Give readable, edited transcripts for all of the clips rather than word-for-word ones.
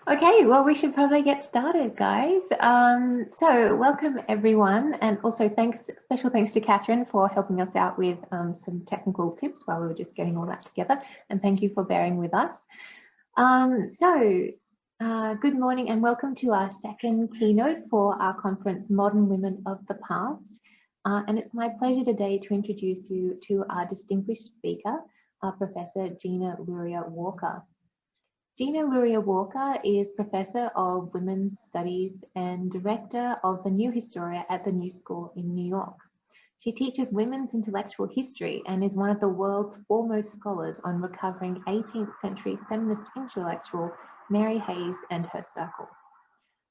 Okay, well, we should probably get started, guys. So welcome everyone, and also special thanks to Catherine for helping us out with some technical tips while we were just getting all that together. And thank you for bearing with us. Good morning and welcome to our second keynote for our conference, Modern Women of the Past. And it's my pleasure today to introduce you to our distinguished speaker, Professor Gina Walker. Gina Walker is Professor of Women's Studies and Director of the New Historia at the New School in New York. She teaches women's intellectual history and is one of the world's foremost scholars on recovering 18th century feminist intellectual Mary Hayes and her circle.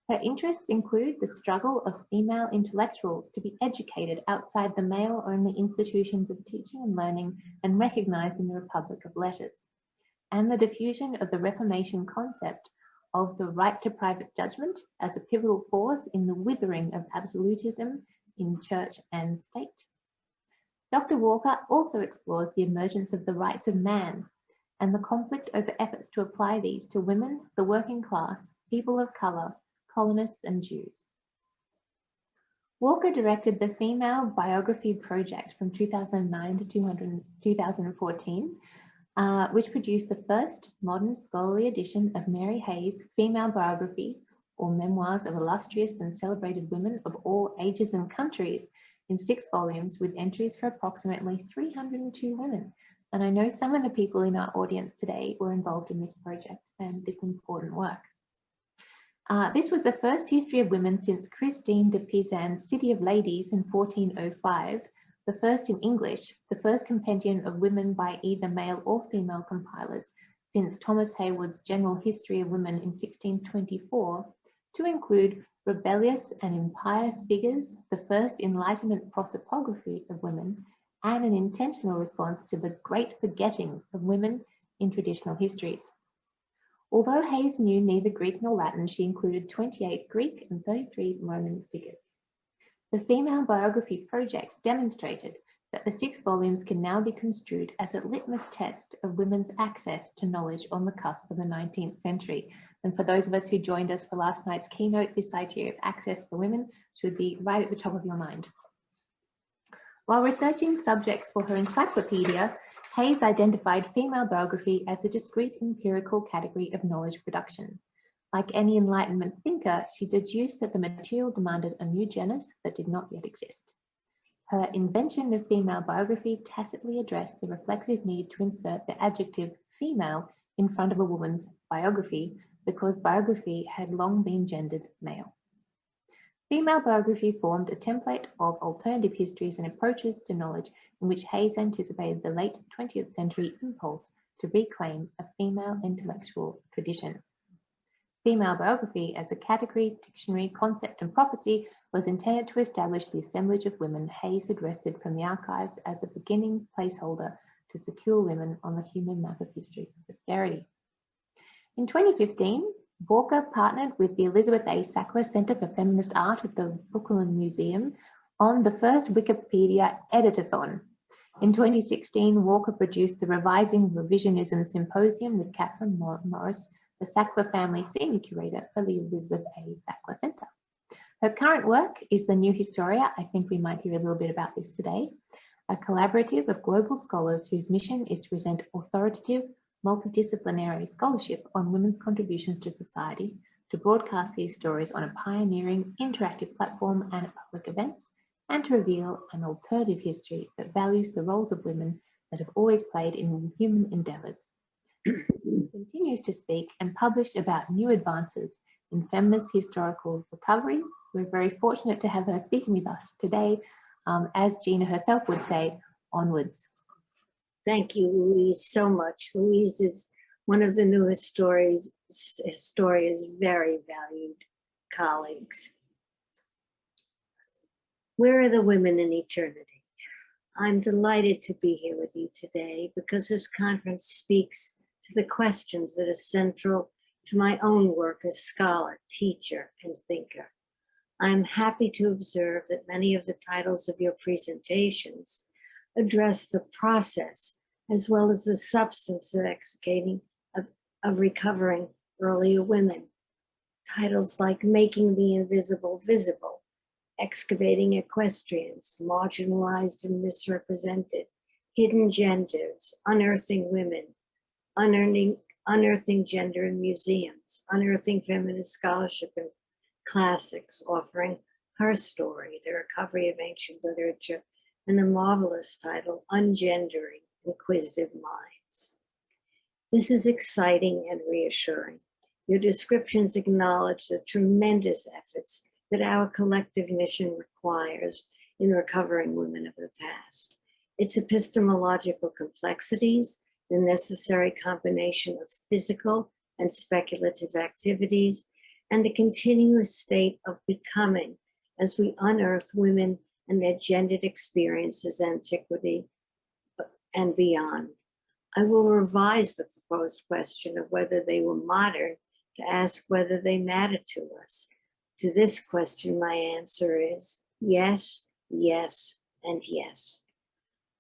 Her interests include the struggle of female intellectuals to be educated outside the male-only institutions of teaching and learning and recognized in the Republic of Letters, and the diffusion of the Reformation concept of the right to private judgment as a pivotal force in the withering of absolutism in church and state. Dr. Walker also explores the emergence of the rights of man and the conflict over efforts to apply these to women, the working class, people of colour, colonists and Jews. Walker directed the Female Biography Project from 2009 to 2014, which produced the first modern scholarly edition of Mary Hayes' Female Biography, or Memoirs of Illustrious and Celebrated Women of All Ages and Countries, in 6 volumes with entries for approximately 302 women. And I know some of the people in our audience today were involved in this project and this important work. This was the first history of women since Christine de Pizan's City of Ladies in 1405, the first in English, the first compendium of women by either male or female compilers since Thomas Haywood's General History of Women in 1624, to include rebellious and impious figures, the first Enlightenment prosopography of women, and an intentional response to the great forgetting of women in traditional histories. Although Hayes knew neither Greek nor Latin, she included 28 Greek and 33 Roman figures. The Female Biography Project demonstrated that the 6 volumes can now be construed as a litmus test of women's access to knowledge on the cusp of the 19th century. And for those of us who joined us for last night's keynote, this idea of access for women should be right at the top of your mind. While researching subjects for her encyclopedia, Hayes identified female biography as a discrete empirical category of knowledge production. Like any Enlightenment thinker, she deduced that the material demanded a new genus that did not yet exist. Her invention of female biography tacitly addressed the reflexive need to insert the adjective female in front of a woman's biography because biography had long been gendered male. Female biography formed a template of alternative histories and approaches to knowledge in which Hayes anticipated the late 20th century impulse to reclaim a female intellectual tradition. Female biography as a category, dictionary, concept and property was intended to establish the assemblage of women Hayes had wrested from the archives as a beginning placeholder to secure women on the human map of history for posterity. In 2015, Walker partnered with the Elizabeth A. Sackler Center for Feminist Art at the Brooklyn Museum on the first Wikipedia editathon. In 2016, Walker produced the Revising Revisionism Symposium with Catherine Morris, the Sackler family senior curator for the Elizabeth A. Sackler Center. Her current work is the New Historia. I think we might hear a little bit about this today, a collaborative of global scholars whose mission is to present authoritative, multidisciplinary scholarship on women's contributions to society, to broadcast these stories on a pioneering interactive platform and at public events, and to reveal an alternative history that values the roles of women that have always played in human endeavors. She continues to speak and publish about new advances in feminist historical recovery. We're very fortunate to have her speaking with us today. As Gina herself would say, onwards. Thank you, Louise, so much. Louise is one of the new Historia's very valued colleagues. Where are the women in eternity? I'm delighted to be here with you today because this conference speaks to the questions that are central to my own work as scholar, teacher, and thinker. I'm happy to observe that many of the titles of your presentations address the process as well as the substance of recovering earlier women Titles like Making the Invisible Visible, Excavating Equestrians, Marginalized and Misrepresented, Hidden Genders, Unearthing Women, Unearthing Gender in Museums, Unearthing Feminist Scholarship and Classics, offering her story, the recovery of ancient literature, and the marvelous title, Ungendering Inquisitive Minds. This is exciting and reassuring. Your descriptions acknowledge the tremendous efforts that our collective mission requires in recovering women of the past. Its epistemological complexities, the necessary combination of physical and speculative activities, and the continuous state of becoming as we unearth women and their gendered experiences, antiquity, and beyond. I will revise the proposed question of whether they were modern to ask whether they matter to us. To this question, my answer is yes, yes, and yes.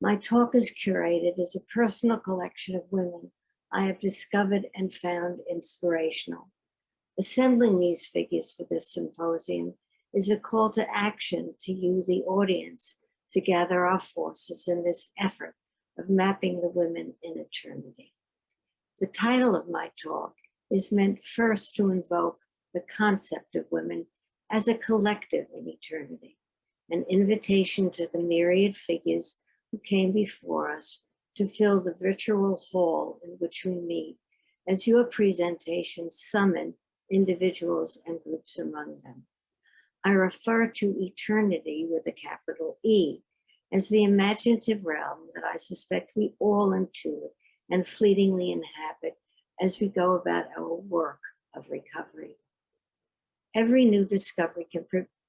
My talk is curated as a personal collection of women I have discovered and found inspirational. Assembling these figures for this symposium is a call to action to you, the audience, to gather our forces in this effort of mapping the women in eternity. The title of my talk is meant first to invoke the concept of women as a collective in eternity, an invitation to the myriad figures who came before us to fill the virtual hall in which we meet, as your presentations summon individuals and groups among them. I refer to eternity with a capital E as the imaginative realm that I suspect we all intuit and fleetingly inhabit as we go about our work of recovery. Every new discovery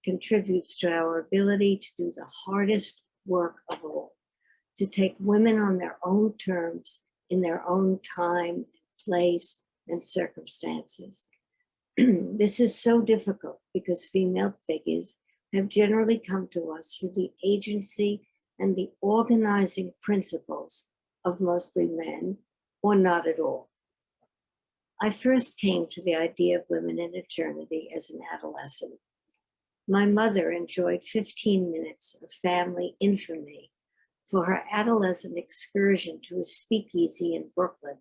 contributes to our ability to do the hardest work of all, to take women on their own terms, in their own time, place, and circumstances. This is so difficult because female figures have generally come to us through the agency and the organizing principles of mostly men, or not at all. I first came to the idea of women in eternity as an adolescent. My mother enjoyed 15 minutes of family infamy for her adolescent excursion to a speakeasy in Brooklyn,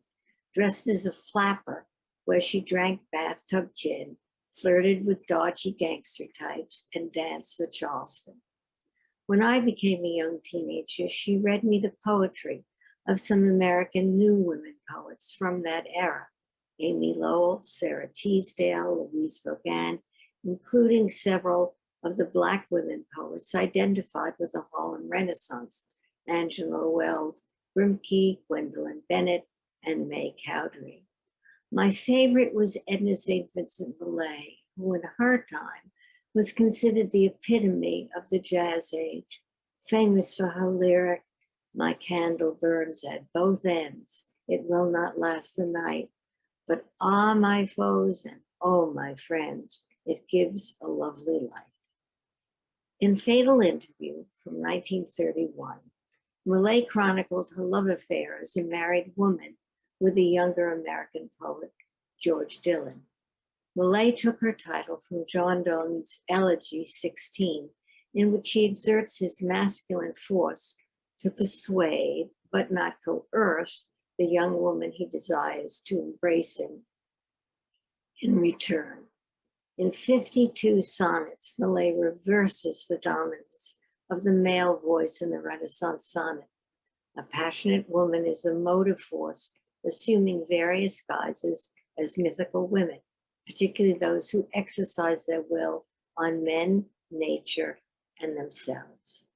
dressed as a flapper, where she drank bathtub gin, flirted with dodgy gangster types, and danced the Charleston. When I became a young teenager, she read me the poetry of some American new women poets from that era, Amy Lowell, Sarah Teasdale, Louise Vaughan, including several of the Black women poets identified with the Harlem Renaissance, Angela Weld, Grimke, Gwendolyn Bennett, and May Cowdery. My favorite was Edna St. Vincent Millay, who in her time was considered the epitome of the jazz age, famous for her lyric, "My candle burns at both ends, it will not last the night, but ah, my foes and oh, my friends, it gives a lovely light." In Fatal Interview from 1931, Millay chronicled her love affair as a married woman with a younger American poet, George Dillon. Millay took her title from John Donne's Elegy 16, in which he exerts his masculine force to persuade, but not coerce, the young woman he desires to embrace him in return. In 52 sonnets, Millay reverses the dominance of the male voice in the Renaissance sonnet. A passionate woman is a motive force, assuming various guises as mythical women, particularly those who exercise their will on men, nature, and themselves.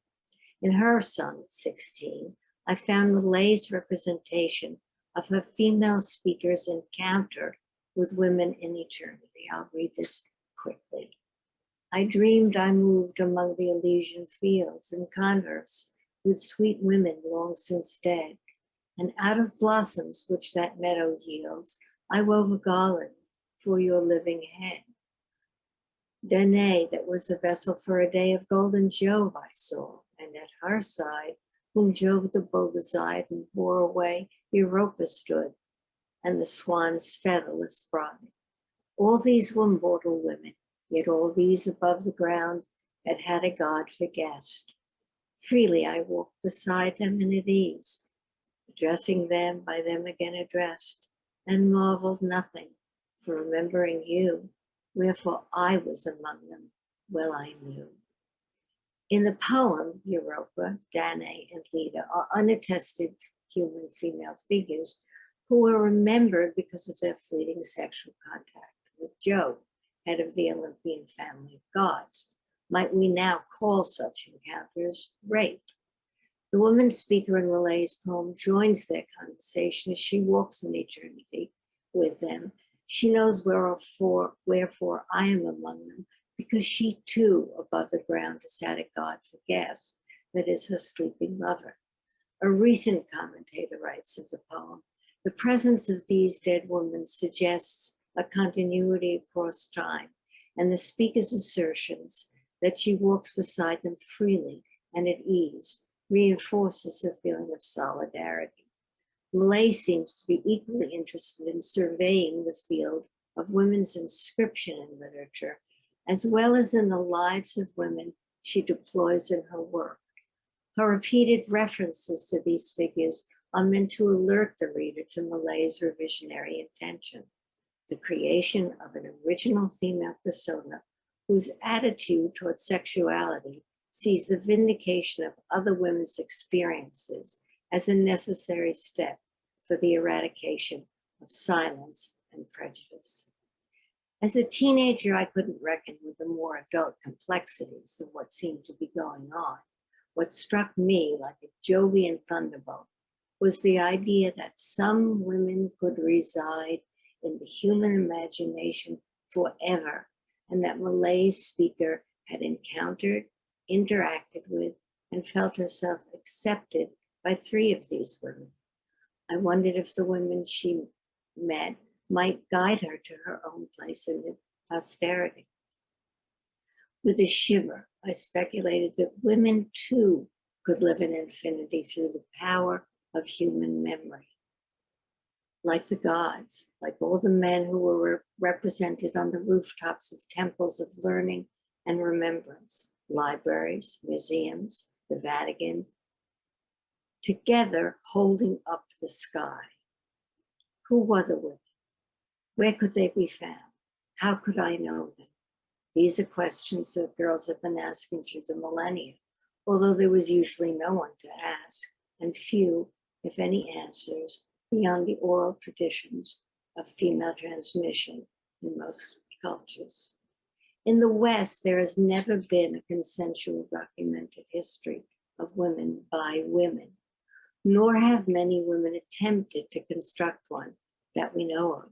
In her sonnet 16, I found Millay's representation of her female speaker's encounter with women in eternity. I'll read this quickly. I dreamed I moved among the Elysian fields and converse with sweet women long since dead, and out of blossoms which that meadow yields, I wove a garland for your living head. Danae, that was the vessel for a day of golden Jove I saw, and at her side, whom Jove the bull desired and bore away, Europa stood, and the swan's featherless bride. All these were mortal women, yet all these above the ground had had a God for guest. Freely I walked beside them and at ease, addressing them, by them again addressed, and marveled nothing, for remembering you, wherefore I was among them, well I knew. In the poem, Europa, Danae, and Leda are unattested human female figures who are remembered because of their fleeting sexual contact with Jove, head of the Olympian family of gods. Might we now call such encounters rape? The woman speaker in Millet's poem joins their conversation as she walks in eternity with them. She knows wherefore I am among them, because she too above the ground has had a God for guest, that is her sleeping lover. A recent commentator writes of the poem, the presence of these dead women suggests a continuity across time, and the speaker's assertions that she walks beside them freely and at ease reinforces the feeling of solidarity. Millet seems to be equally interested in surveying the field of women's inscription in literature, as well as in the lives of women she deploys in her work. Her repeated references to these figures are meant to alert the reader to Millet's revisionary intention, the creation of an original female persona whose attitude towards sexuality sees the vindication of other women's experiences as a necessary step for the eradication of silence and prejudice. As a teenager, I couldn't reckon with the more adult complexities of what seemed to be going on. What struck me like a Jovian thunderbolt was the idea that some women could reside in the human imagination forever, and that Millet's speaker had encountered, interacted with, and felt herself accepted by 3 of these women. I wondered if the women she met might guide her to her own place in posterity. With a shiver, I speculated that women too could live in infinity through the power of human memory. Like the gods, like all the men who were represented on the rooftops of temples of learning and remembrance, libraries, museums, the Vatican, together holding up the sky. Who were the women? Where could they be found? How could I know them? These are questions that girls have been asking through the millennia, although there was usually no one to ask, and few, if any, answers beyond the oral traditions of female transmission in most cultures. In the West, there has never been a consensual documented history of women by women, nor have many women attempted to construct one that we know of.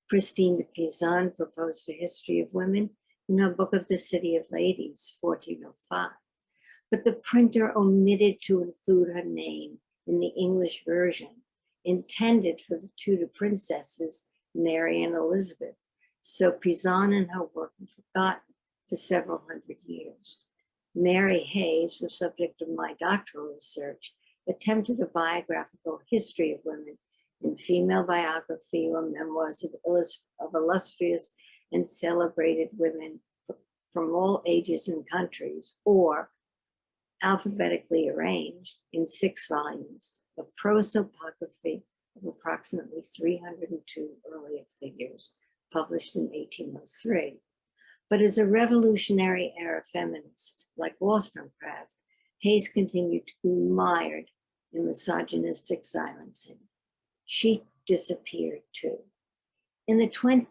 Christine de Pizan proposed a history of women in her book of the City of Ladies, 1405, but the printer omitted to include her name in the English version, intended for the Tudor princesses, Mary and Elizabeth, so Pizan and her work were forgotten for several hundred years. Mary Hayes, the subject of my doctoral research, attempted a biographical history of women in female biography or memoirs of illustrious and celebrated women from all ages and countries, or alphabetically arranged in 6 volumes of prosopography of approximately 302 earlier figures, published in 1803. But as a revolutionary era feminist, like Wollstonecraft, Hayes continued to be mired in misogynistic silencing. She disappeared too. In the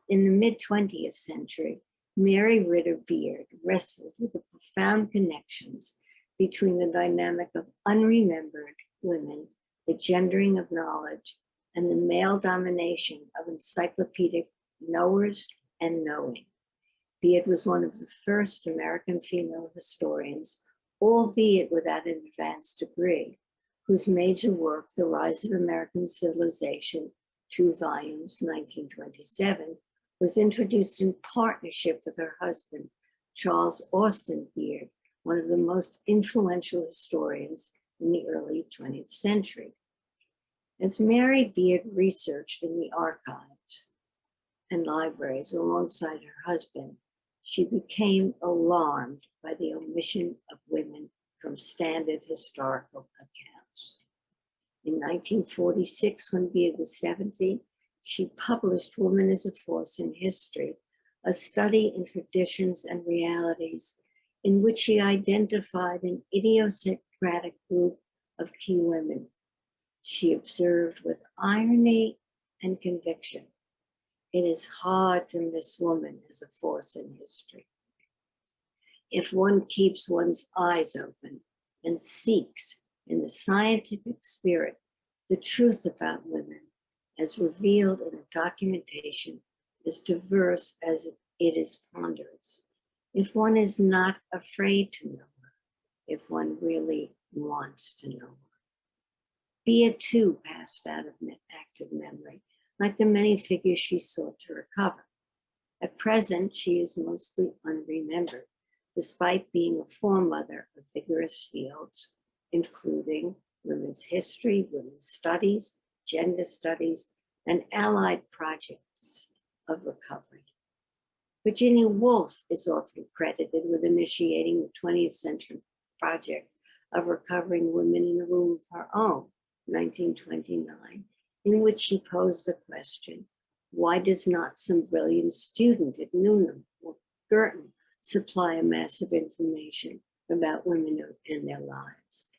mid-20th century, Mary Ritter Beard wrestled with the profound connections between the dynamic of unremembered women, the gendering of knowledge, and the male domination of encyclopedic knowers and knowing. Beard was one of the first American female historians, albeit without an advanced degree, whose major work, The Rise of American Civilization, 2 volumes, 1927, was introduced in partnership with her husband, Charles Austin Beard, one of the most influential historians in the early 20th century. As Mary Beard researched in the archives, and libraries alongside her husband, she became alarmed by the omission of women from standard historical accounts. In 1946, when Bea was 70, she published Woman as a Force in History, a study in traditions and realities in which she identified an idiosyncratic group of key women. She observed with irony and conviction, it is hard to miss woman as a force in history. If one keeps one's eyes open and seeks in the scientific spirit the truth about women as revealed in a documentation as diverse as it is ponderous, if one is not afraid to know her, if one really wants to know her. Bea too passed out of active memory, like the many figures she sought to recover. At present, she is mostly unremembered, despite being a foremother of vigorous fields, including women's history, women's studies, gender studies, and allied projects of recovery. Virginia Woolf is often credited with initiating the 20th century project of recovering women in a room of her own, 1929, in which she posed the question, why does not some brilliant student at Newnham or Girton supply a mass of information about women and their lives?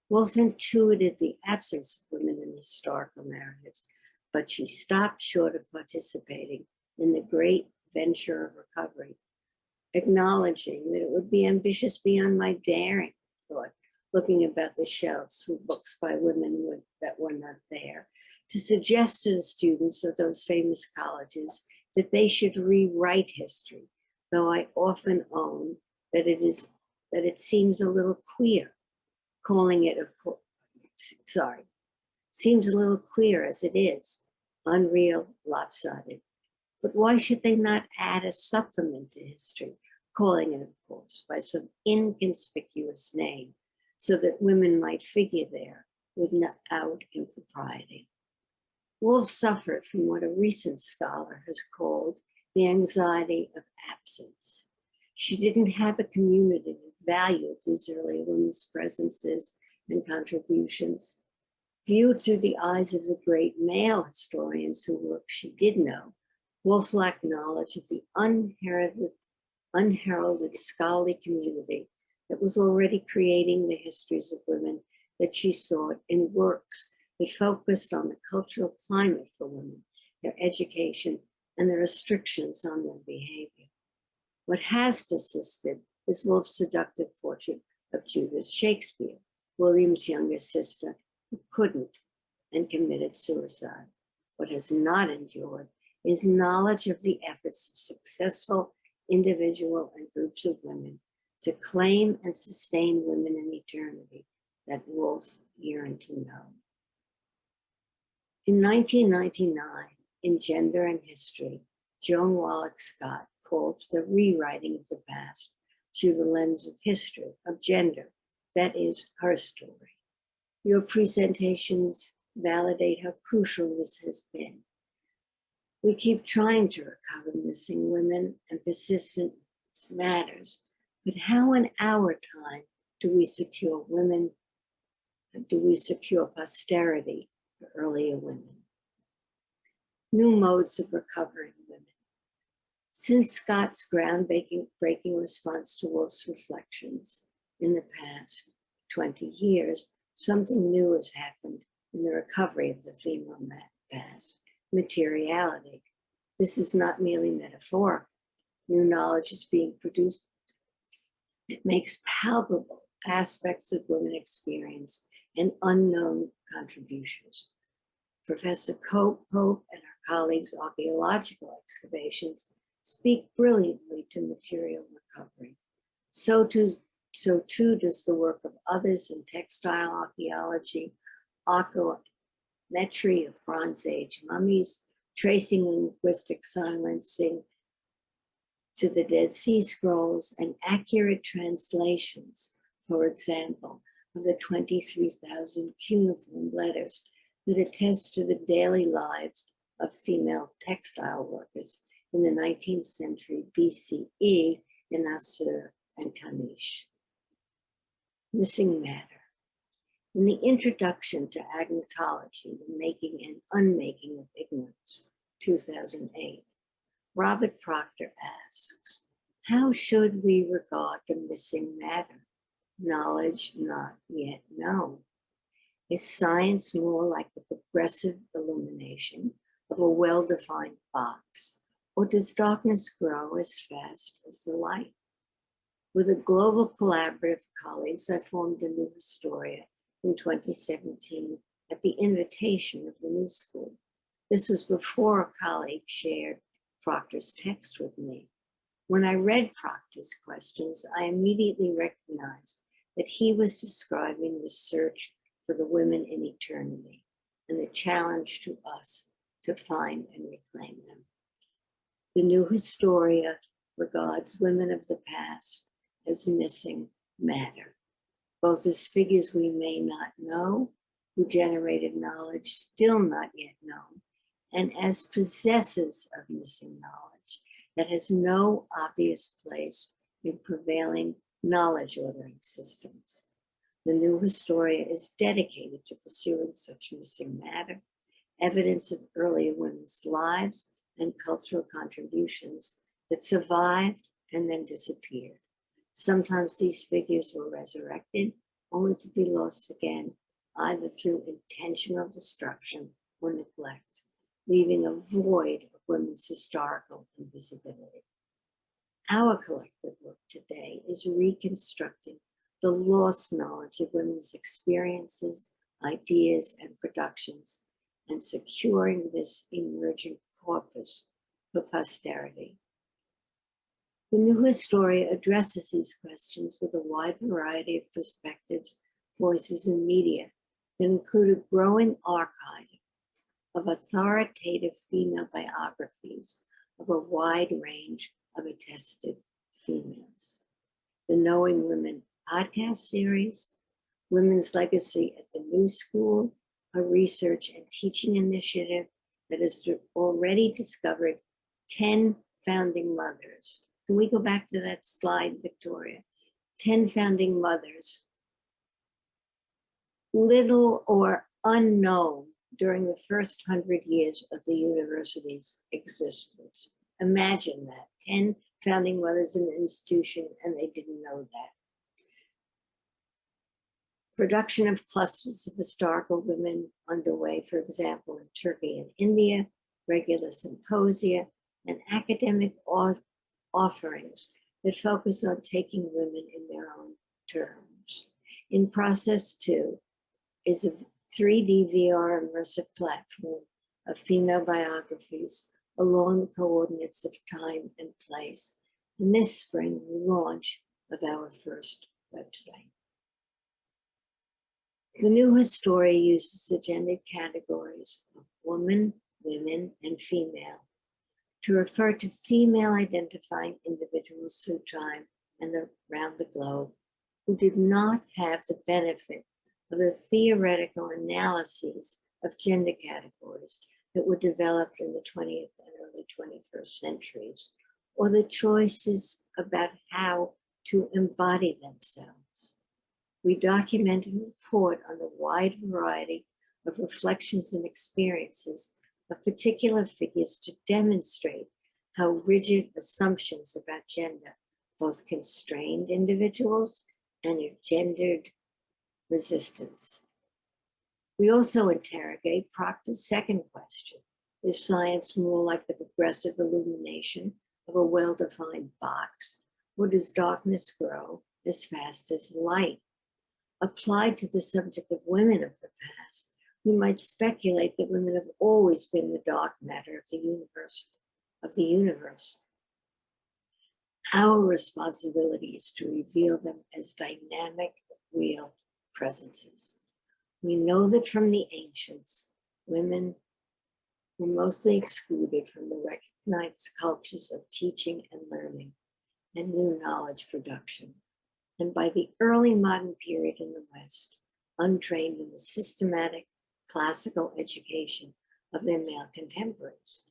Woolf intuited the absence of women in historical narratives, but she stopped short of participating in the great venture of recovery, acknowledging that it would be ambitious beyond my daring thought, looking about the shelves for books by women that were not there, to suggest to the students of those famous colleges that they should rewrite history, though I often own that it seems a little queer, calling it seems a little queer as it is, unreal, lopsided. But why should they not add a supplement to history, calling it, of course, by some inconspicuous name, so that women might figure there without impropriety? Woolf suffered from what a recent scholar has called the anxiety of absence. She didn't have a community that valued these early women's presences and contributions. Viewed through the eyes of the great male historians whose work she did know, Woolf lacked knowledge of the unheralded scholarly community that was already creating the histories of women that she sought in works that focused on the cultural climate for women, their education, and the restrictions on their behavior. What has persisted is Woolf's seductive portrait of Judith Shakespeare, William's younger sister, who couldn't and committed suicide. What has not endured is knowledge of the efforts of successful individual and groups of women to claim and sustain women in eternity that Woolf yearned to know. In 1999, in Gender and History, Joan Wallach Scott called for the rewriting of the past through the lens of history, of gender, that is, her story. Your presentations validate how crucial this has been. We keep trying to recover missing women, and persistence matters, but how in our time do we secure women, do we secure posterity for earlier women? New modes of recovering women. Since Scott's groundbreaking response to Woolf's reflections in the past 20 years, something new has happened in the recovery of the female past, materiality. This is not merely metaphorical. New knowledge is being produced. It makes palpable aspects of women experience and unknown contributions. Professor Pope and her colleagues' archaeological excavations speak brilliantly to material recovery. So too does the work of others in textile archaeology, archaeometry of Bronze Age mummies, tracing linguistic silencing to the Dead Sea Scrolls, and accurate translations, for example, of the 23,000 cuneiform letters that attest to the daily lives of female textile workers in the 19th century BCE in Assur and Kamish. Missing matter. In the introduction to Agnotology, the Making and Unmaking of Ignorance, 2008, Robert Proctor asks, how should we regard the missing matter? Knowledge not yet known. Is science more like the progressive illumination of a well-defined box, or does darkness grow as fast as the light? With a global collaborative of colleagues, I formed the new Historia in 2017 at the invitation of the New School. This was before a colleague shared Proctor's text with me. When I read Proctor's questions, I immediately recognized that he was describing the search for the women in eternity and the challenge to us to find and reclaim them. The new Historia regards women of the past as missing matter, both as figures we may not know, who generated knowledge still not yet known, and as possessors of missing knowledge that has no obvious place in prevailing knowledge ordering systems. The new Historia is dedicated to pursuing such missing matter, evidence of earlier women's lives and cultural contributions that survived and then disappeared. Sometimes these figures were resurrected, only to be lost again, either through intentional destruction or neglect, leaving a void of women's historical invisibility. Our collective work today is reconstructing the lost knowledge of women's experiences, ideas, and productions, and securing this emerging corpus for posterity. The new Historia addresses these questions with a wide variety of perspectives, voices, and media that include a growing archive of authoritative female biographies of a wide range of attested females. The Knowing Women podcast series, Women's Legacy at the New School, a research and teaching initiative that has already discovered 10 founding mothers. Can we go back to that slide, Victoria? 10 founding mothers, little or unknown during the first 100 years of the university's existence. Imagine that, 10 founding mothers in the institution, and they didn't know that. Production of clusters of historical women underway, for example, in Turkey and India, regular symposia, and academic offerings that focus on taking women in their own terms. In process 2 is a 3D VR immersive platform of female biographies along the coordinates of time and place. And this spring, the launch of our first website. The new Historia uses the gendered categories of woman, women, and female to refer to female identifying individuals through time and around the globe who did not have the benefit of the theoretical analyses of gender categories that were developed in the 20th and early 21st centuries, or the choices about how to embody themselves. We document and report on the wide variety of reflections and experiences of particular figures to demonstrate how rigid assumptions about gender both constrained individuals and engendered resistance. We also interrogate Proctor's second question: is science more like the progressive illumination of a well-defined box, or does darkness grow as fast as light? Applied to the subject of women of the past, we might speculate that women have always been the dark matter of the universe. Our responsibility is to reveal them as dynamic, real presences. We know that from the ancients, women were mostly excluded from the recognized cultures of teaching and learning and new knowledge production. And by the early modern period in the West, untrained in the systematic classical education of their male contemporaries.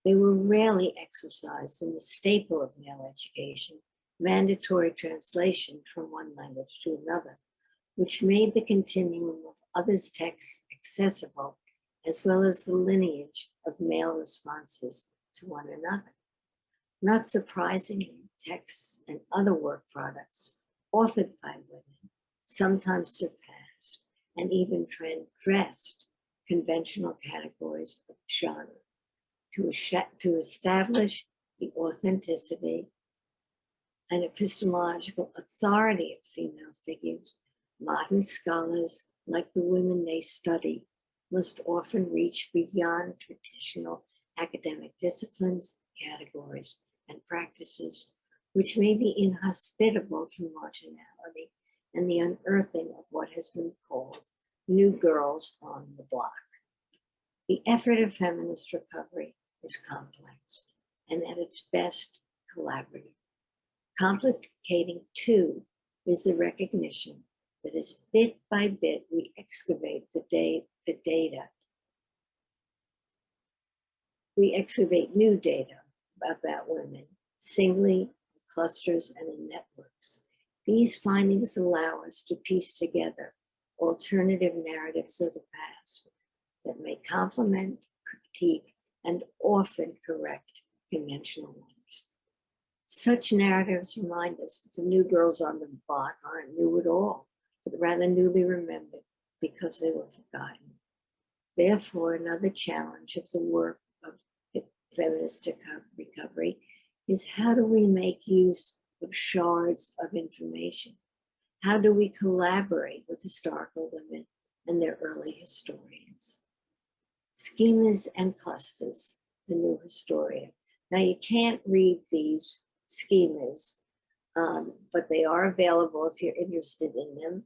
They were rarely exercised in the staple of male education, mandatory translation from one language to another, which made the continuum of others' texts accessible, as well as the lineage of male responses to one another. Not surprisingly, texts and other work products authored by women sometimes surpassed and even transgressed conventional categories of genre to establish the authenticity and epistemological authority of female figures. Modern scholars, like the women they study, must often reach beyond traditional academic disciplines, categories, and practices, which may be inhospitable to marginality and the unearthing of what has been called new girls on the block. The effort of feminist recovery is complex and at its best collaborative. Complicating too is the recognition that as bit by bit we excavate the data, we excavate new data about women, singly, clusters, and in networks. These findings allow us to piece together alternative narratives of the past that may complement, critique, and often correct conventional ones. Such narratives remind us that the new girls on the block aren't new at all, but rather newly remembered because they were forgotten. Therefore, another challenge of the work of feminist recovery is how do we make use of shards of information? How do we collaborate with historical women and their early historians? Schemas and clusters, the new Historia. Now you can't read these schemas, but they are available if you're interested in them.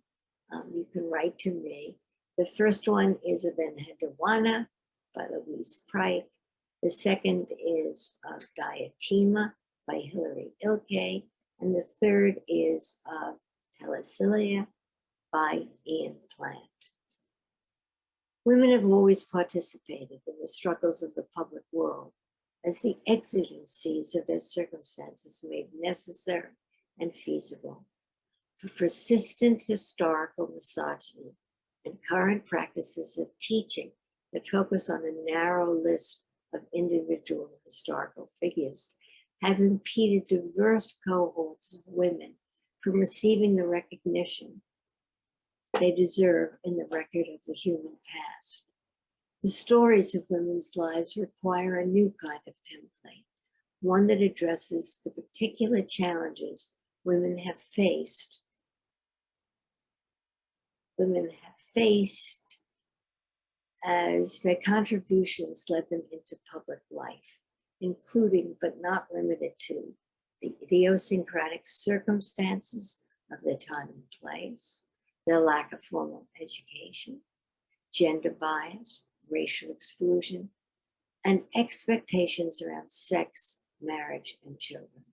You can write to me. The first one is of Enhedawana by Louise Pryke. The second is of Diatima by Hilary Ilke. And the third is of Telecilia by Ian Plant. Women have always participated in the struggles of the public world as the exigencies of their circumstances made necessary and feasible. For persistent historical misogyny and current practices of teaching that focus on a narrow list of individual historical figures have impeded diverse cohorts of women from receiving the recognition they deserve in the record of the human past. The stories of women's lives require a new kind of template, one that addresses the particular challenges women have faced as their contributions led them into public life, including but not limited to the idiosyncratic circumstances of their time and place, their lack of formal education, gender bias, racial exclusion, and expectations around sex, marriage, and children.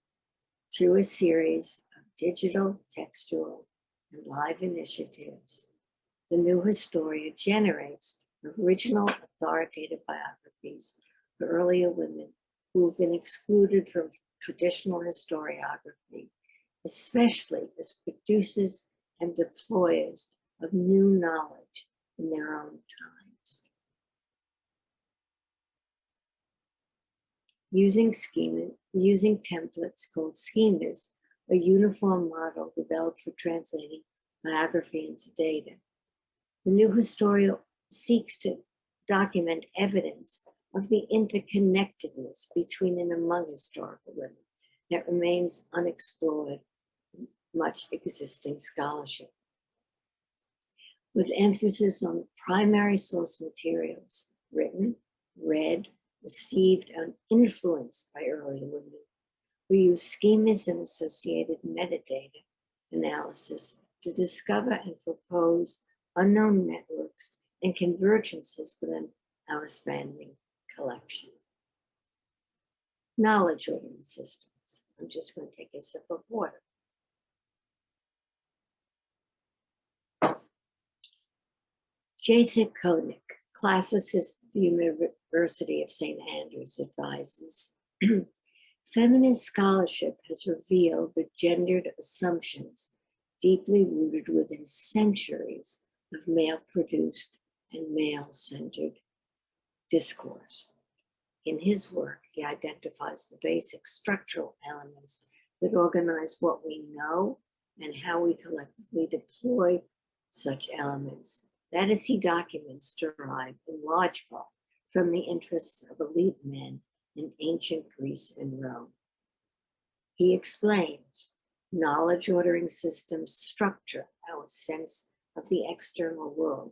Through a series of digital, textual, and live initiatives, the new Historia generates original authoritative biographies for earlier women who have been excluded from traditional historiography, especially as producers and deployers of new knowledge in their own times. Using templates called schemas, a uniform model developed for translating biography into data. The new Historia seeks to document evidence of the interconnectedness between and among historical women that remains unexplored in much existing scholarship. With emphasis on the primary source materials written, read, received, and influenced by earlier women, we use schemas and associated metadata analysis to discover and propose unknown networks and convergences within our spanning collection. Knowledge ordering systems. I'm just going to take a sip of water. Jason Koenig, classicist at the University of St. Andrews advises, feminist scholarship has revealed the gendered assumptions deeply rooted within centuries of male-produced and male-centered discourse. In his work, he identifies the basic structural elements that organize what we know and how we collectively deploy such elements. That is, he documents derive in large part from the interests of elite men in ancient Greece and Rome. He explains knowledge ordering systems structure our sense of the external world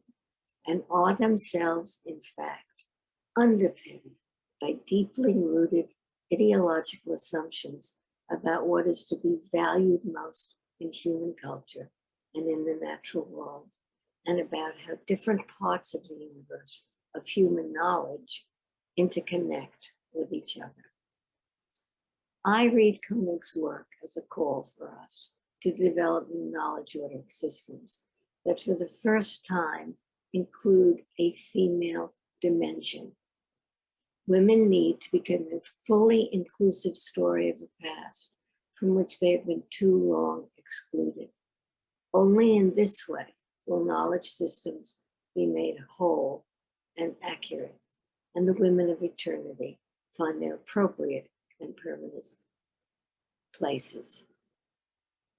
and are themselves, in fact, underpinned by deeply rooted ideological assumptions about what is to be valued most in human culture and in the natural world, and about how different parts of the universe of human knowledge interconnect with each other. I read Koenig's work as a call for us to develop new knowledge ordering systems that for the first time include a female dimension. Women need to become a fully inclusive story of the past from which they have been too long excluded. Only in this way will knowledge systems be made whole and accurate, and the women of eternity find their appropriate and permanent places.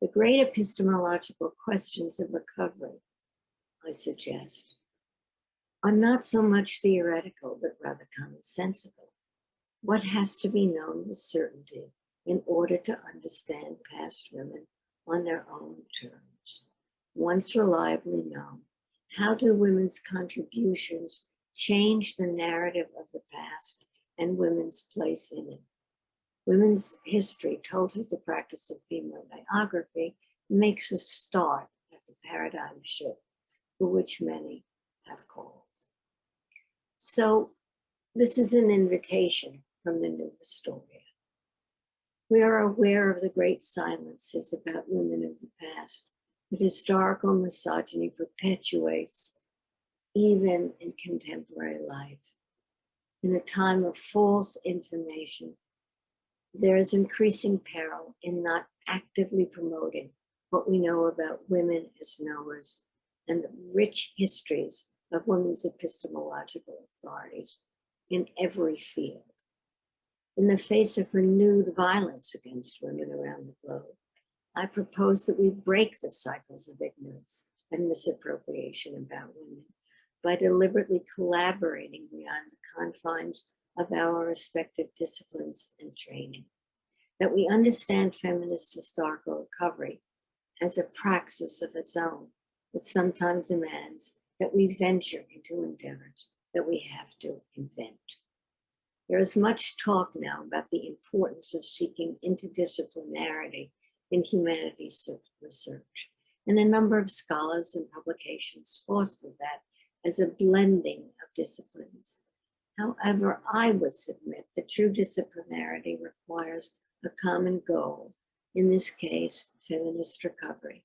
The great epistemological questions of recovery, I suggest, are not so much theoretical, but rather commonsensical. What has to be known with certainty in order to understand past women on their own terms? Once reliably known, how do women's contributions change the narrative of the past and women's place in it? Women's history, told through the practice of female biography, makes us start at the paradigm shift for which many have called. So this is an invitation from the new Historia. We are aware of the great silences about women of the past that historical misogyny perpetuates even in contemporary life. In a time of false information, there is increasing peril in not actively promoting what we know about women as knowers and the rich histories of women's epistemological authorities in every field. In the face of renewed violence against women around the globe, I propose that we break the cycles of ignorance and misappropriation about women by deliberately collaborating beyond the confines of our respective disciplines and training. That we understand feminist historical recovery as a praxis of its own, that sometimes demands that we venture into endeavors that we have to invent. There is much talk now about the importance of seeking interdisciplinarity in humanities research, and a number of scholars and publications foster that as a blending of disciplines. However, I would submit that true disciplinarity requires a common goal, in this case, feminist recovery,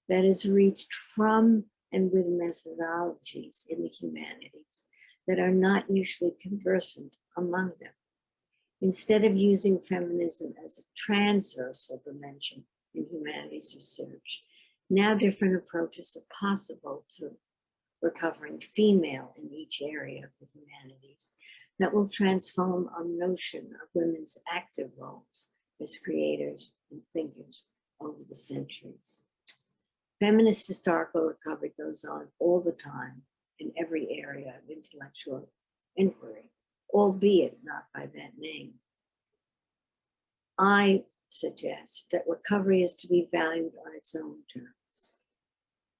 that is reached from and with methodologies in the humanities that are not usually conversant among them. Instead of using feminism as a transversal dimension in humanities research, now different approaches are possible to recovering female in each area of the humanities that will transform our notion of women's active roles as creators and thinkers over the centuries. Feminist historical recovery goes on all the time in every area of intellectual inquiry, albeit not by that name. I suggest that recovery is to be valued on its own terms.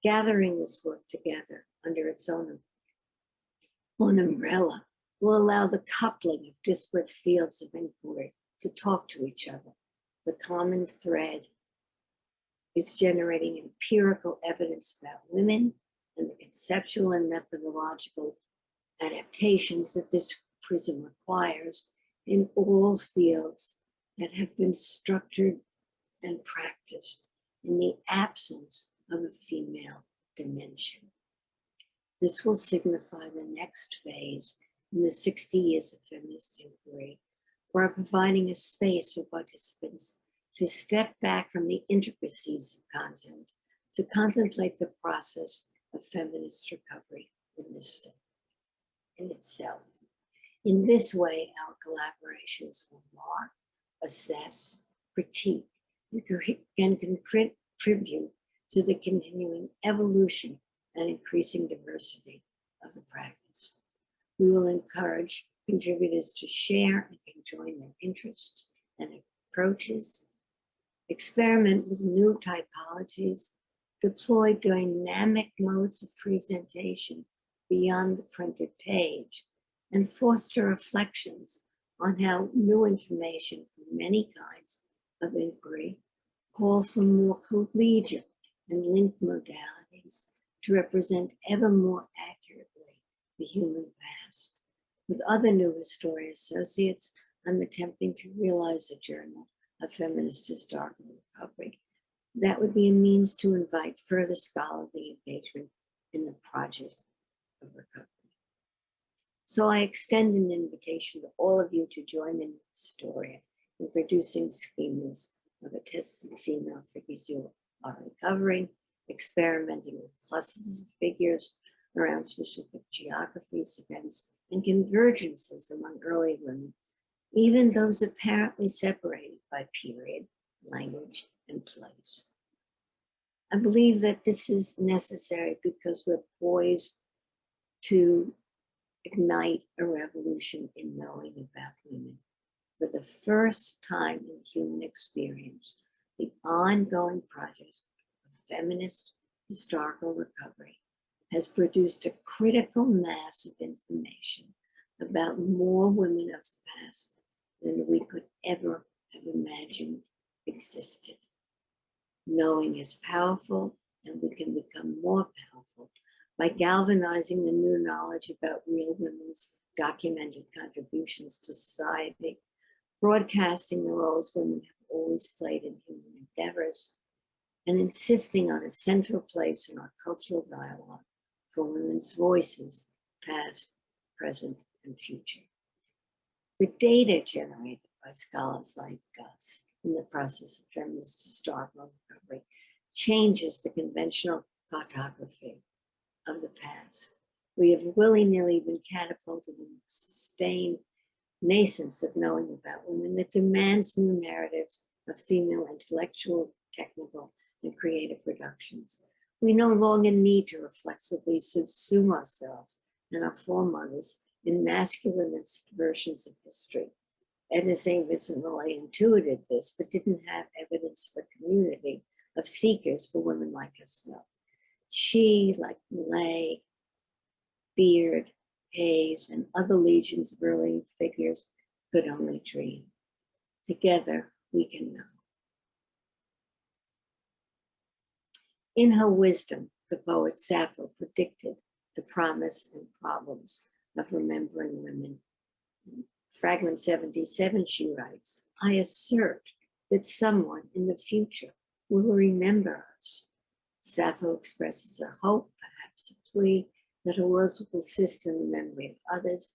Gathering this work together under its own umbrella will allow the coupling of disparate fields of inquiry to talk to each other. The common thread is generating empirical evidence about women and the conceptual and methodological adaptations that this prism requires in all fields that have been structured and practiced in the absence of a female dimension. This will signify the next phase in the 60 years of feminist inquiry, or providing a space for participants to step back from the intricacies of content to contemplate the process of feminist recovery in itself. In this way, our collaborations will mark, assess, critique, and contribute to the continuing evolution and increasing diversity of the practice. We will encourage contributors to share and conjoin their interests and approaches, experiment with new typologies, deploy dynamic modes of presentation beyond the printed page, and foster reflections on how new information from many kinds of inquiry calls for more collegiate and linked modalities to represent ever more accurately the human past. With other new Historia associates, I'm attempting to realize a journal of feminist historical recovery. That would be a means to invite further scholarly engagement in the project of recovery. So I extend an invitation to all of you to join in Historia in producing schemas of attested female figures you are recovering, experimenting with clusters of figures around specific geographies, events, and convergences among early women, even those apparently separated by period, language, and place. I believe that this is necessary because we're poised to ignite a revolution in knowing about women. For the first time in human experience, the ongoing project of feminist historical recovery has produced a critical mass of information about more women of the past than we could ever have imagined existed. Knowing is powerful, and we can become more powerful by galvanizing the new knowledge about real women's documented contributions to society, broadcasting the roles women have always played in human endeavors, and insisting on a central place in our cultural dialogue for women's voices, past, present, and future. The data generated by scholars like us in the process of feminist historical recovery changes the conventional cartography of the past. We have willy-nilly been catapulted in the sustained nascence of knowing about women that demands new narratives of female intellectual, technical, and creative productions. We no longer need to reflexively subsume ourselves and our foremothers in masculinist versions of history. Edna St. Vincent Millay intuited this, but didn't have evidence for community of seekers for women like herself. She, like Millay, Beard, Hayes, and other legions of early figures, could only dream. Together, we can know. In her wisdom, the poet Sappho predicted the promise and problems of remembering women. In fragment 77, she writes, I assert that someone in the future will remember us. Sappho expresses a hope, perhaps a plea, that her words will persist in the memory of others.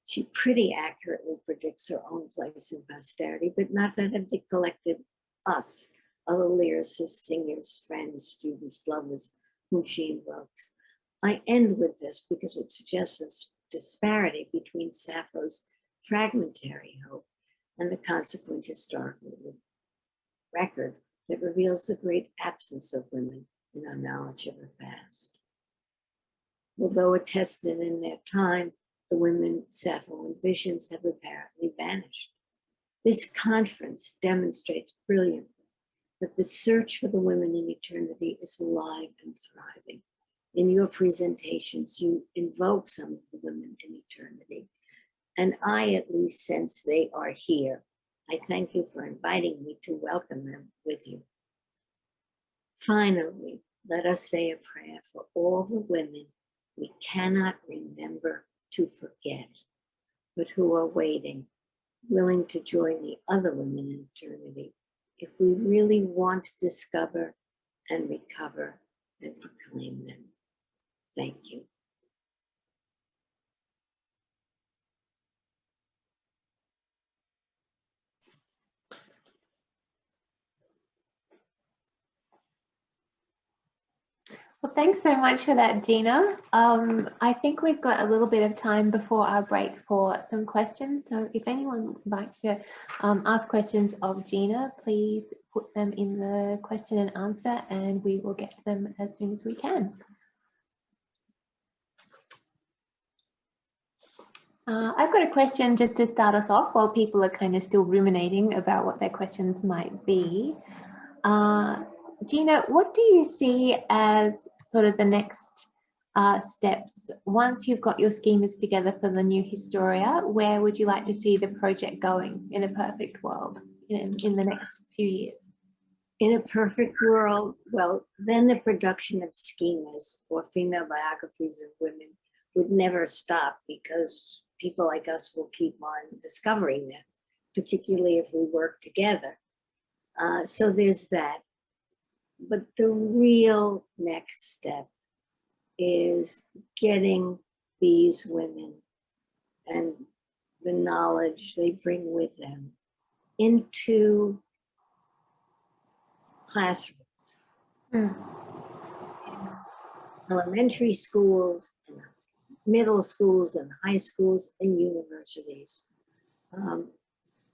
She pretty accurately predicts her own place in posterity, but not that of the collective us, other lyricists, singers, friends, students, lovers, whom she invokes. I end with this because it suggests a disparity between Sappho's fragmentary hope and the consequent historical record that reveals the great absence of women in our knowledge of the past. Although attested in their time, the women Sappho envisions have apparently vanished. This conference demonstrates brilliantly that the search for the women in eternity is alive and thriving. In your presentations, you invoke some of the women in eternity, and I at least sense they are here. I thank you for inviting me to welcome them with you. Finally, let us say a prayer for all the women we cannot remember to forget, but who are waiting, willing to join the other women in eternity, if we really want to discover and recover and proclaim them. Thank you. Well, thanks so much for that, Gina. I think we've got a little bit of time before our break for some questions. So if anyone would like to ask questions of Gina, please put them in the question and answer, and we will get to them as soon as we can. I've got a question just to start us off while people are kind of still ruminating about what their questions might be. Gina, what do you see as sort of the next steps once you've got your schemas together for the new Historia? Where would you like to see the project going in a perfect world in the next few years? In a perfect world, well, then the production of schemas or female biographies of women would never stop, because people like us will keep on discovering them, particularly if we work together. So there's that. But the real next step is getting these women and the knowledge they bring with them into classrooms, elementary schools, and middle schools, and high schools, and universities.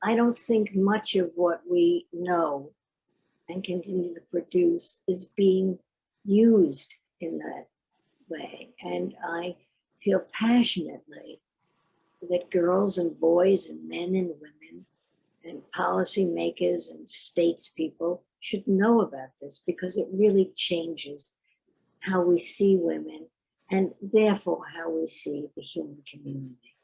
I don't think much of what we know and continue to produce is being used in that way. And I feel passionately that girls and boys and men and women and policymakers and statespeople should know about this, because it really changes how we see women and therefore how we see the human community.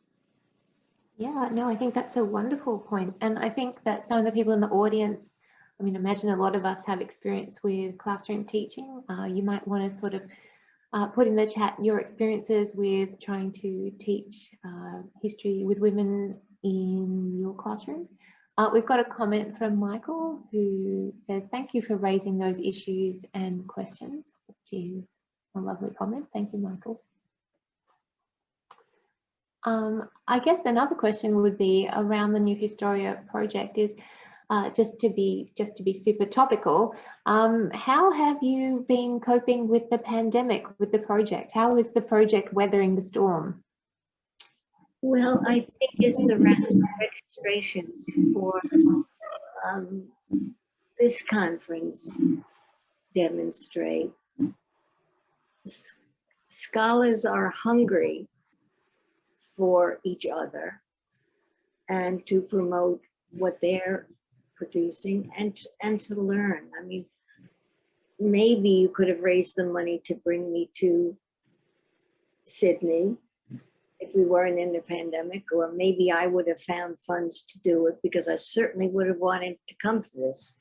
Yeah, no, I think that's a wonderful point. And I think that some of the people in the audience, I mean, imagine a lot of us have experience with classroom teaching. You might want to sort of put in the chat your experiences with trying to teach history with women in your classroom. We've got a comment from Michael who says, thank you for raising those issues and questions, which is a lovely comment. Thank you, Michael. I guess another question would be around the new Historia project is, just to be super topical, how have you been coping with the pandemic, with the project? How is the project weathering the storm? Well, I think as the registrations for this conference demonstrate, scholars are hungry for each other and to promote what they're producing and to learn. I mean, maybe you could have raised the money to bring me to Sydney if we weren't in the pandemic, or maybe I would have found funds to do it, because I certainly would have wanted to come to this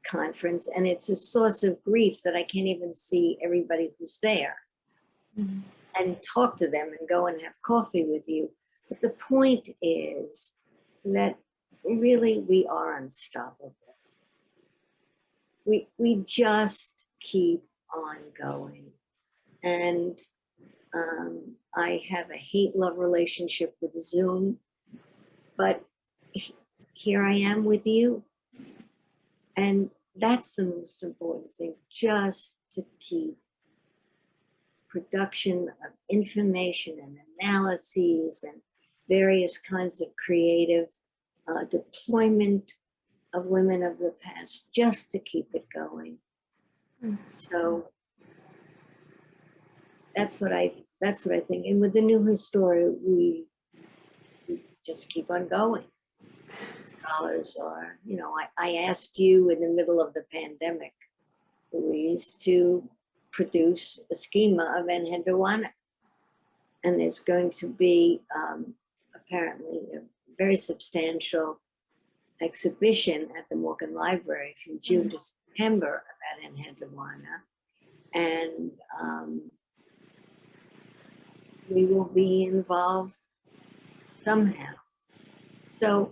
conference. And it's a source of grief that I can't even see everybody who's there and talk to them and go and have coffee with you. But the point is that really we are unstoppable. We just keep on going. And I have a hate-love relationship with Zoom, but here I am with you. And that's the most important thing, just to keep production of information and analyses and various kinds of creative deployment of women of the past, just to keep it going. So that's what I think. And with the new Historia, we just keep on going. Scholars are, you know, I asked you in the middle of the pandemic, Louise, to produce a schema of Enheduanna. And there's going to be apparently a very substantial exhibition at the Morgan Library from June to September about Enheduanna. And we will be involved somehow. So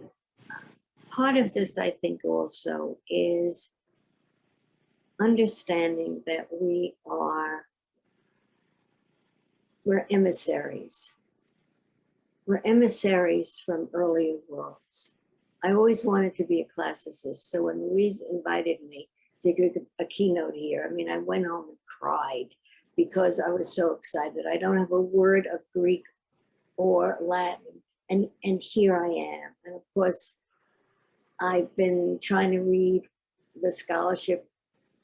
part of this, I think, also is understanding that we're emissaries. We're emissaries from earlier worlds. I always wanted to be a classicist. So when Louise invited me a keynote here. I mean, I went home and cried because I was so excited. I don't have a word of Greek or Latin, and here I am. And of course, I've been trying to read the scholarship,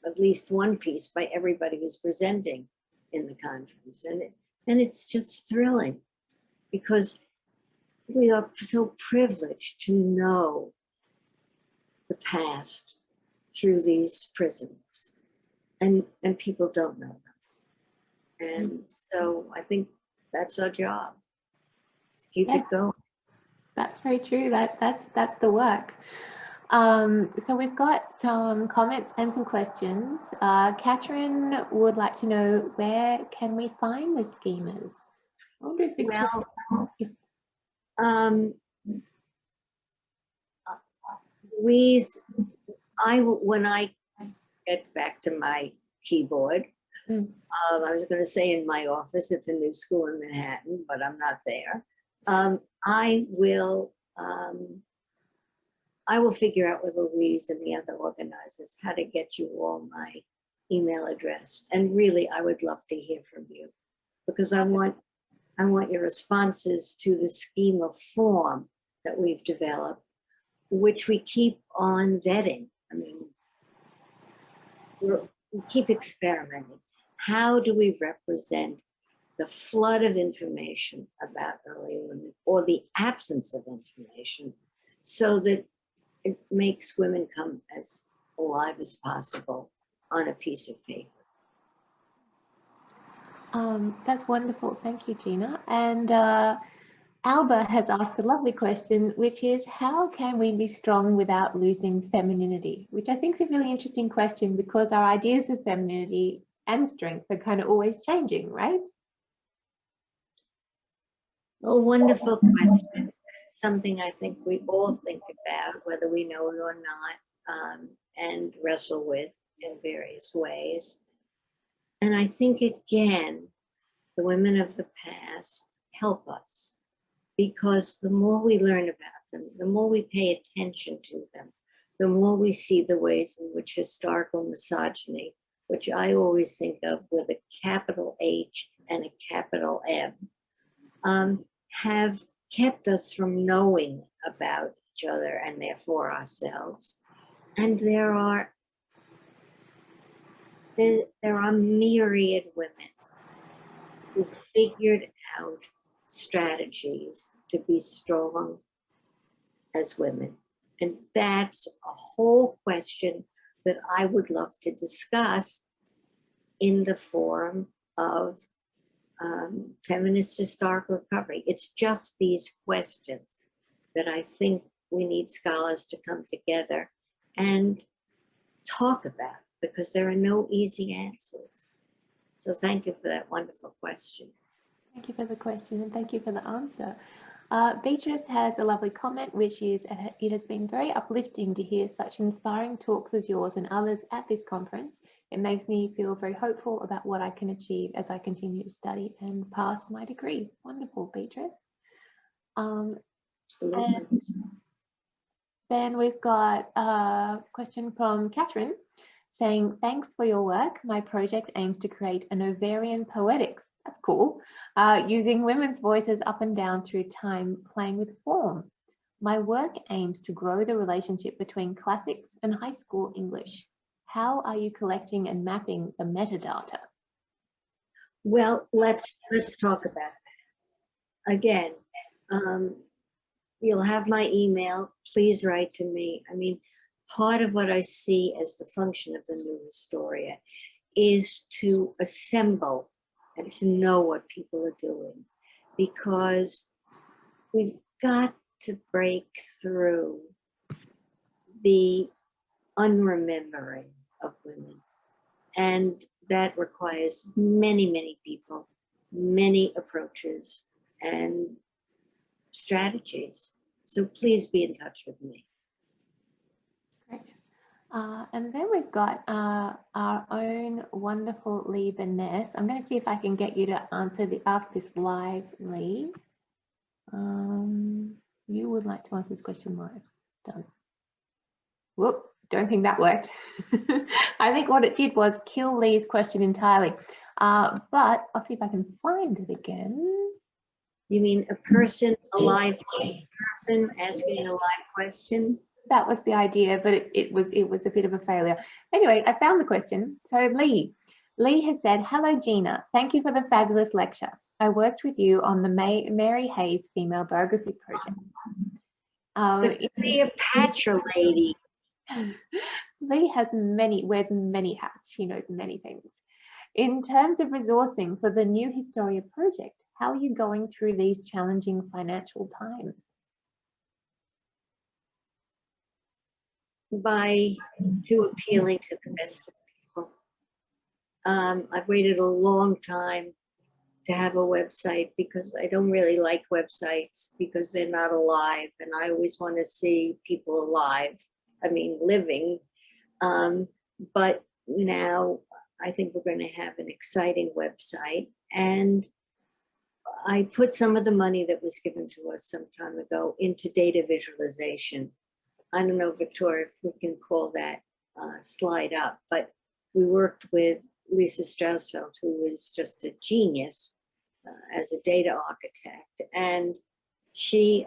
at least one piece by everybody who's presenting in the conference. And it's just thrilling because we are so privileged to know the past through these prisms, and people don't know them. And so I think that's our job, to keep it going. That's very true. That's the work. So we've got some comments and some questions. Catherine would like to know, where can we find the schemas? I wonder if Victoria, when I get back to my keyboard, I was going to say in my office at the New School in Manhattan, but I'm not there. I will figure out with Louise and the other organizers how to get you all my email address. And really, I would love to hear from you, because I want your responses to the schema form that we've developed, which we keep on vetting. I mean, we keep experimenting. How do we represent the flood of information about early women, or the absence of information, so that it makes women come as alive as possible on a piece of paper? That's wonderful. Thank you, Gina. And Alba has asked a lovely question, which is, how can we be strong without losing femininity? Which I think is a really interesting question, because our ideas of femininity and strength are kind of always changing, right? A wonderful question. Something I think we all think about, whether we know it or not, and wrestle with in various ways. And I think, again, the women of the past help us, because the more we learn about them, the more we pay attention to them, the more we see the ways in which historical misogyny, which I always think of with a capital H and a capital M, have kept us from knowing about each other and therefore ourselves. And there are myriad women who figured out strategies to be strong as women. And that's a whole question that I would love to discuss in the forum of Feminist Historical Recovery. It's just these questions that I think we need scholars to come together and talk about, because there are no easy answers. So thank you for that wonderful question. Thank you for the question, and thank you for the answer. Beatrice has a lovely comment, which is, it has been very uplifting to hear such inspiring talks as yours and others at this conference. It makes me feel very hopeful about what I can achieve as I continue to study and pass my degree. Wonderful, Beatrice. Absolutely. Then we've got a question from Catherine saying, thanks for your work. My project aims to create an ovarian poetics, that's cool, using women's voices up and down through time, playing with form. My work aims to grow the relationship between classics and high school English. How are you collecting and mapping the metadata? Well, let's talk about that. Again, you'll have my email. Please write to me. I mean, part of what I see as the function of the new Historia is to assemble and to know what people are doing, because we've got to break through the unremembering of women. And that requires many, many people, many approaches and strategies. So please be in touch with me. Great. And then we've got our own wonderful Lee Burness. I'm going to see if I can get you to ask this live, Lee. You would like to answer this question live. Done. Whoop, Don't think that worked. I think what it did was kill Lee's question entirely. But I'll see if I can find it again. You mean a person, a live person asking a live question? That was the idea, but it was a bit of a failure. Anyway, I found the question. So Lee has said, "Hello, Gina. Thank you for the fabulous lecture. I worked with you on the Mary Hayes female biography project." The Cleopatra lady. Lee wears many hats. She knows many things. In terms of resourcing for the new Historia project, how are you going through these challenging financial times? To appealing to the best of people. I've waited a long time to have a website because I don't really like websites because they're not alive, and I always want to see people alive, I mean living. But now I think we're going to have an exciting website, and I put some of the money that was given to us some time ago into data visualization. I don't know, Victoria, if we can call that slide up, but we worked with Lisa Strausfeld, who is just a genius as a data architect. And she,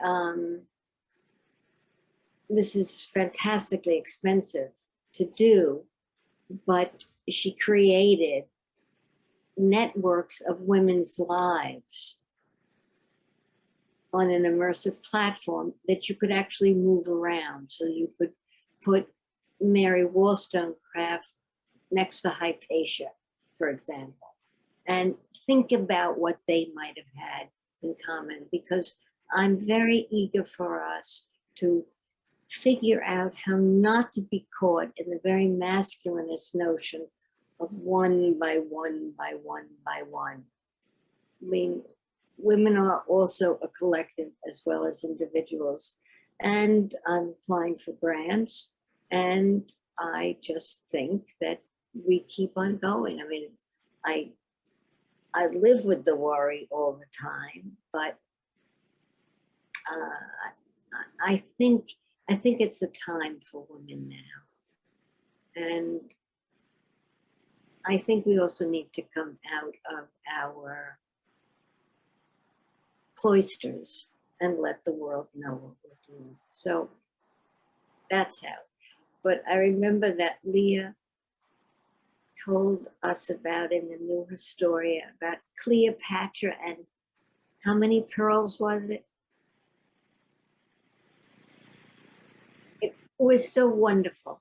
this is fantastically expensive to do, but she created networks of women's lives on an immersive platform that you could actually move around. So you could put Mary Wollstonecraft next to Hypatia, for example, and think about what they might have had in common, because I'm very eager for us to figure out how not to be caught in the very masculinist notion of one by one by one by one. I mean, women are also a collective as well as individuals. And I'm applying for grants, and I just think that we keep on going. I mean, I live with the worry all the time, but I think it's a time for women now. And I think we also need to come out of our cloisters and let the world know what we're doing. So that's how. But I remember that Leah told us about in the new Historia about Cleopatra and how many pearls was it? It was so wonderful.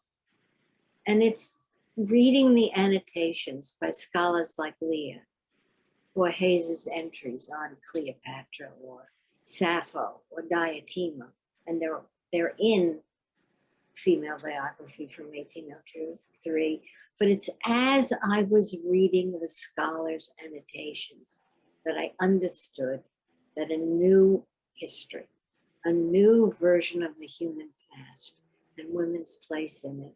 And it's reading the annotations by scholars like Leah for Hayes's entries on Cleopatra or Sappho or Diotima, and they're in female biography from 1803, but it's as I was reading the scholars' annotations that I understood that a new history, a new version of the human past and women's place in it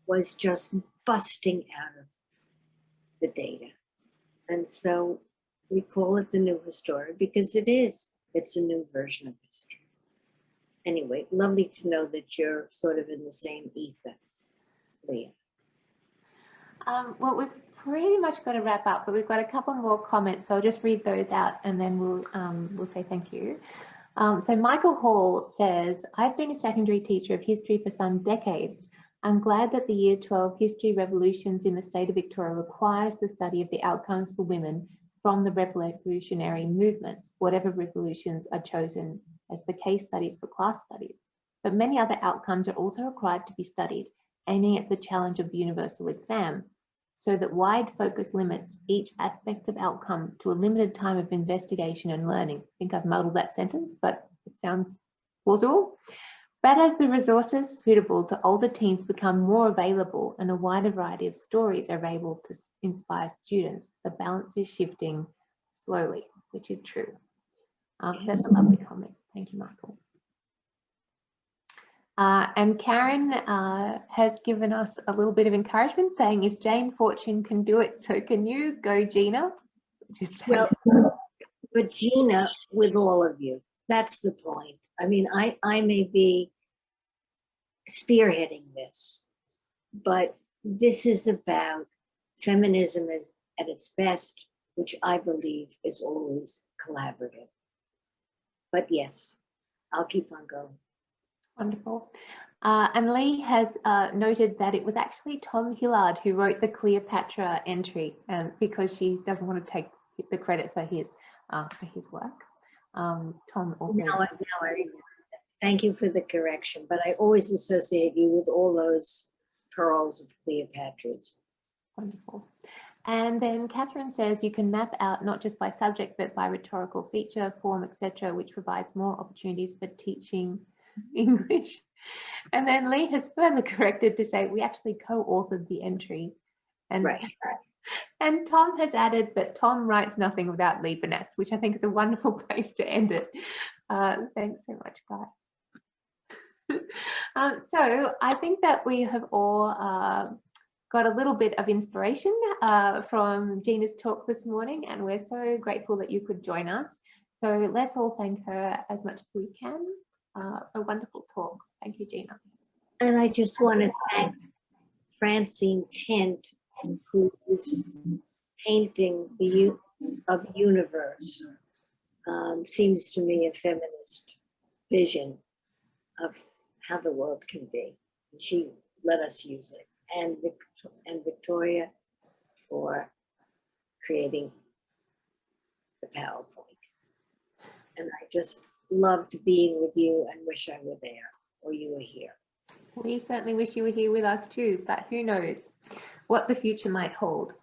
was just busting out of the data. And so we call it the new Historia because it is. It's a new version of history. Anyway, lovely to know that you're sort of in the same ether, Leah. Well, we've pretty much got to wrap up, but we've got a couple more comments, so I'll just read those out and then we'll say thank you. So Michael Hall says, "I've been a secondary teacher of history for some decades. I'm glad that the Year 12 History Revolutions in the state of Victoria requires the study of the outcomes for women from the revolutionary movements, whatever revolutions are chosen as the case studies for class studies. But many other outcomes are also required to be studied, aiming at the challenge of the universal exam, so that wide focus limits each aspect of outcome to a limited time of investigation and learning." I think I've muddled that sentence, but it sounds plausible. "But as the resources suitable to older teens become more available and a wider variety of stories are able to inspire students, the balance is shifting slowly," which is true. So that's a lovely comment. Thank you, Michael. And Karen has given us a little bit of encouragement, saying, "If Jane Fortune can do it, so can you. Go, Gina." Well, but Gina, with all of you, that's the point. I mean, I may be spearheading this. But this is about feminism at its best, which I believe is always collaborative. But yes, I'll keep on going. Wonderful. And Lee has noted that it was actually Tom Hillard who wrote the Cleopatra entry, because she doesn't want to take the credit for his work. Tom also. Now I remember. Thank you for the correction, but I always associate you with all those pearls of Cleopatra's. Wonderful. And then Catherine says you can map out not just by subject, but by rhetorical feature, form, etc., which provides more opportunities for teaching English. And then Lee has further corrected to say we actually co-authored the entry. And, right. And Tom has added that Tom writes nothing without Lee finesse, which I think is a wonderful place to end it. Thanks so much, guys. So I think that we have all got a little bit of inspiration from Gina's talk this morning, and we're so grateful that you could join us. So let's all thank her as much as we can for a wonderful talk. Thank you, Gina. And I just want to thank Francine Tent, whose painting of universe seems to me a feminist vision of how the world can be. And she let us use it. And Victoria for creating the PowerPoint. And I just loved being with you and wish I were there or you were here. We certainly wish you were here with us too, but who knows what the future might hold.